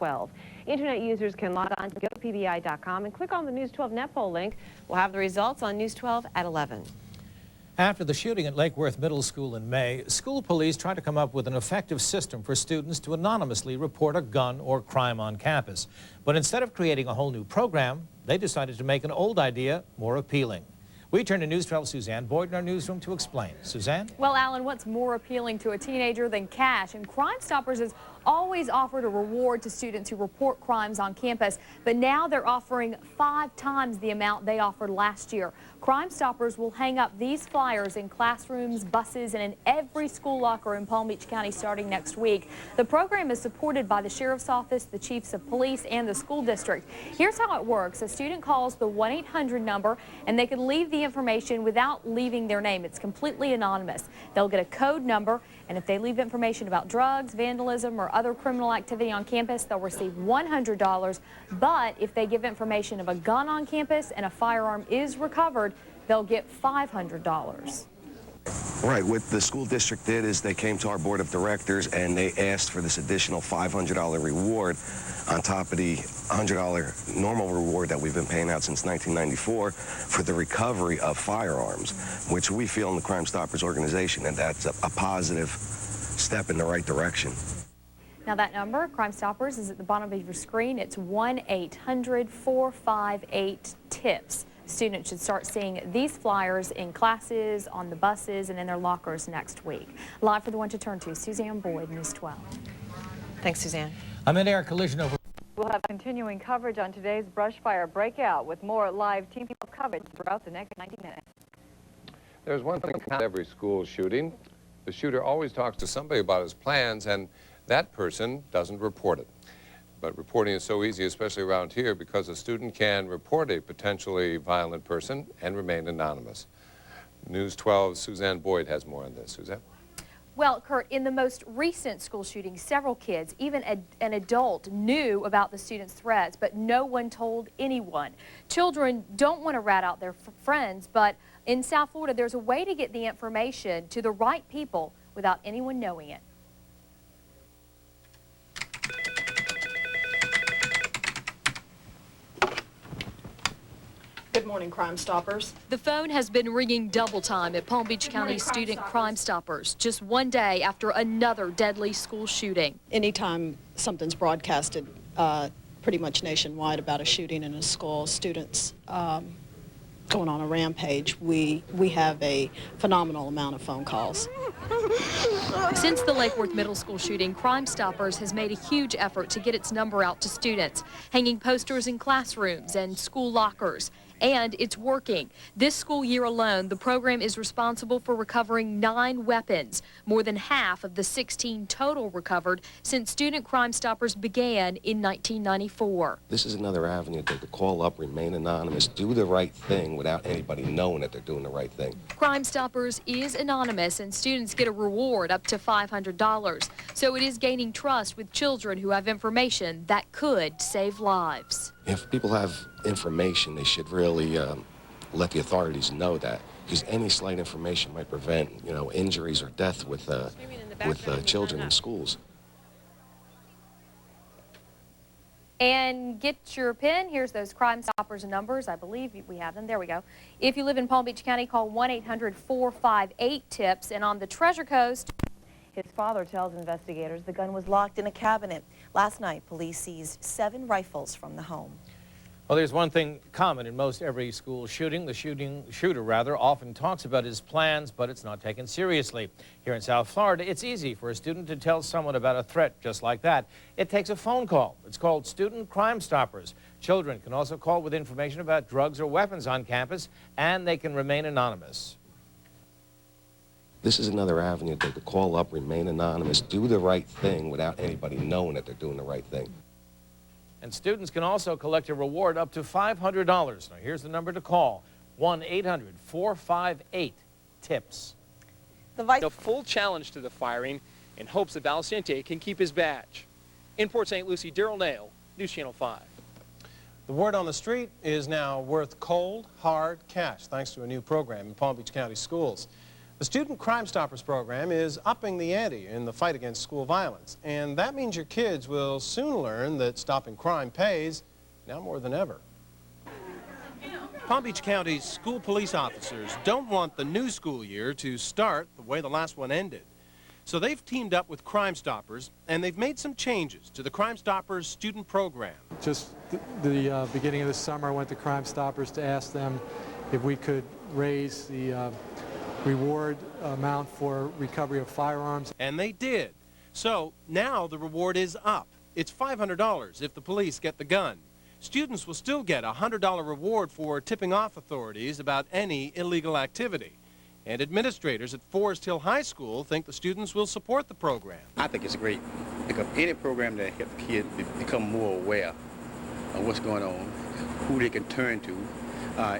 12. Internet users can log on to gopbi.com and click on the News 12 NetPoll link. We'll have the results on News 12 at 11. After the shooting at Lake Worth Middle School in May, school police tried to come up with an effective system for students to anonymously report a gun or crime on campus. But instead of creating a whole new program, they decided to make an old idea more appealing. We turn to News 12's Suzanne Boyd in our newsroom to explain. Suzanne? Well, Alan, what's more appealing to a teenager than cash? And Crime Stoppers has always offered a reward to students who report crimes on campus, but now they're offering 5 times the amount they offered last year. Crime Stoppers will hang up these flyers in classrooms, buses, and in every school locker in Palm Beach County starting next week. The program is supported by the Sheriff's Office, the Chiefs of Police, and the school district. Here's how it works. A student calls the 1-800 number, and they can leave the information without leaving their name. It's completely anonymous. They'll get a code number, and if they leave information about drugs, vandalism, or other criminal activity on campus, they'll receive $100. But if they give information of a gun on campus and a firearm is recovered, they'll get $500. Right. What the school district did is they came to our board of directors and they asked for this additional $500 reward on top of the $100 normal reward that we've been paying out since 1994 for the recovery of firearms, which we feel in the Crime Stoppers organization, and that's a positive step in the right direction. Now that number, Crime Stoppers, is at the bottom of your screen. It's 1-800-458-TIPS. Students should start seeing these flyers in classes, on the buses, and in their lockers next week. Live for the One to Turn to, Suzanne Boyd, News 12. Thanks, Suzanne. A mid-air collision over... We'll have continuing coverage on today's brush fire breakout with more live Team People coverage throughout the next 90 minutes. There's one thing about every school shooting. The shooter always talks to somebody about his plans, and that person doesn't report it. But reporting is so easy, especially around here, because a student can report a potentially violent person and remain anonymous. News 12's Suzanne Boyd has more on this. Suzanne? Well, Kurt, in the most recent school shooting, several kids, even an adult, knew about the students' threats, but no one told anyone. Children don't want to rat out their friends, but in South Florida, there's a way to get the information to the right people without anyone knowing it. Good morning, Crime Stoppers. The phone has been ringing double time at Palm Beach County Student Crime Stoppers, just one day after another deadly school shooting. Anytime something's broadcasted pretty much nationwide about a shooting in a school, students going on a rampage, we have a phenomenal amount of phone calls. Since the Lake Worth Middle School shooting, Crime Stoppers has made a huge effort to get its number out to students, hanging posters in classrooms and school lockers. And it's working. This school year alone, the program is responsible for recovering 9 weapons, more than half of the 16 total recovered since Student Crime Stoppers began in 1994. This is another avenue to call up, remain anonymous, do the right thing without anybody knowing that they're doing the right thing. Crime Stoppers is anonymous, and students get a reward up to $500. So it is gaining trust with children who have information that could save lives. If people have information, they should really let the authorities know that, because any slight information might prevent, injuries or death with children in schools. And get your pen. Here's those Crime Stoppers numbers. I believe we have them. There we go. If you live in Palm Beach County, call 1-800-458-TIPS. And on the Treasure Coast, his father tells investigators the gun was locked in a cabinet. Last night, police seized 7 rifles from the home. Well, there's one thing common in most every school shooting. The shooter often talks about his plans, but it's not taken seriously. Here in South Florida, it's easy for a student to tell someone about a threat just like that. It takes a phone call. It's called Student Crime Stoppers. Children can also call with information about drugs or weapons on campus, and they can remain anonymous. This is another avenue to call up, remain anonymous, do the right thing without anybody knowing that they're doing the right thing. And students can also collect a reward up to $500. Now, here's the number to call, 1-800-458-TIPS. The full challenge to the firing in hopes that Valcente can keep his badge. In Port St. Lucie, Daryl Nail, News Channel 5. The word on the street is now worth cold, hard cash, thanks to a new program in Palm Beach County schools. The Student Crime Stoppers program is upping the ante in the fight against school violence, and that means your kids will soon learn that stopping crime pays, now more than ever. Palm Beach County's school police officers don't want the new school year to start the way the last one ended. So they've teamed up with Crime Stoppers, and they've made some changes to the Crime Stoppers student program. Just the beginning of the summer, I went to Crime Stoppers to ask them if we could raise the reward amount for recovery of firearms. And they did. So now the reward is up. It's $500 if the police get the gun. Students will still get a $100 reward for tipping off authorities about any illegal activity. And administrators at Forest Hill High School think the students will support the program. I think it's great because any program that helps kids become more aware of what's going on, who they can turn to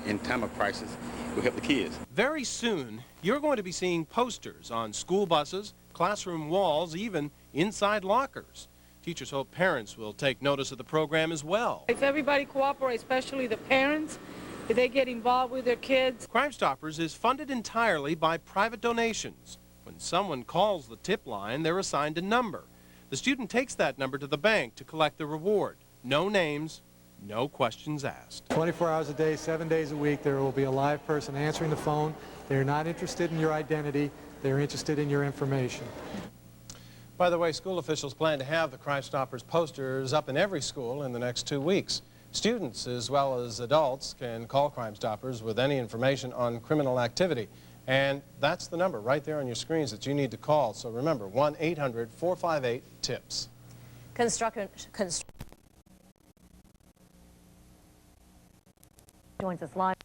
in time of crisis, will help the kids. Very soon, you're going to be seeing posters on school buses, classroom walls, even inside lockers. Teachers hope parents will take notice of the program as well. If everybody cooperates, especially the parents, if they get involved with their kids. Crime Stoppers is funded entirely by private donations. When someone calls the tip line, they're assigned a number. The student takes that number to the bank to collect the reward. No names, no questions asked. 24 hours a day, 7 days a week, there will be a live person answering the phone. They're not interested in your identity. They're interested in your information. By the way, school officials plan to have the Crime Stoppers posters up in every school in the next 2 weeks. Students as well as adults can call Crime Stoppers with any information on criminal activity. And that's the number right there on your screens that you need to call. So remember, 1-800-458-TIPS. Joins us live.